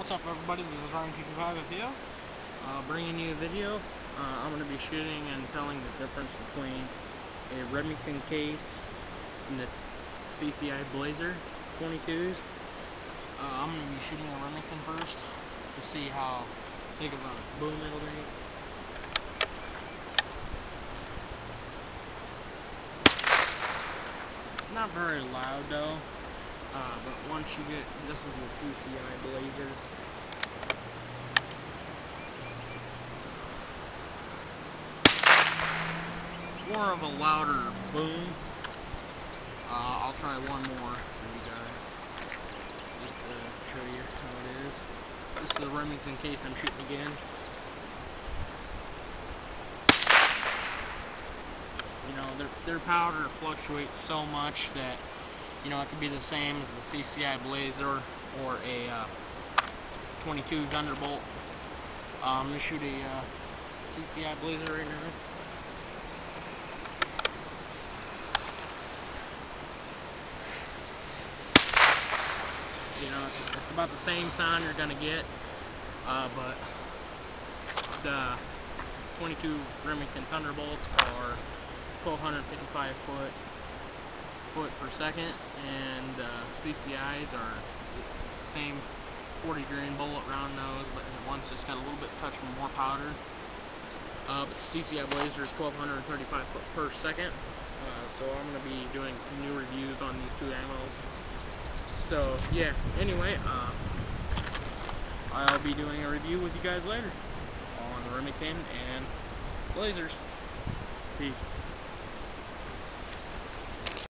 What's up, everybody? This is Ryan 225 video. Bringing you a video. I'm going to be shooting and telling the difference between a Remington case and the CCI Blazer 22s. I'm going to be shooting a Remington first to see how big of a boom it'll make. It's not very loud though. But once you get, this is the CCI Blazer. More of a louder boom. I'll try one more for you guys, just to show you how it is. This is the Remington case I'm shooting again. You know, their powder fluctuates so much that, you know, it could be the same as the CCI Blazer or a 22 Thunderbolt. I'm going to shoot a CCI Blazer right now. You know, it's about the same sound you're going to get, but the 22 Remington Thunderbolts are 1,255 foot per second, and CCIs are, it's the same 40 grain bullet round nose, but one's just got a little bit touch more powder. But the CCI Blazer is 1,235 foot per second, so I'm going to be doing new reviews on these two ammos. So yeah, anyway, I'll be doing a review with you guys later on the Remington and Blazers. Peace.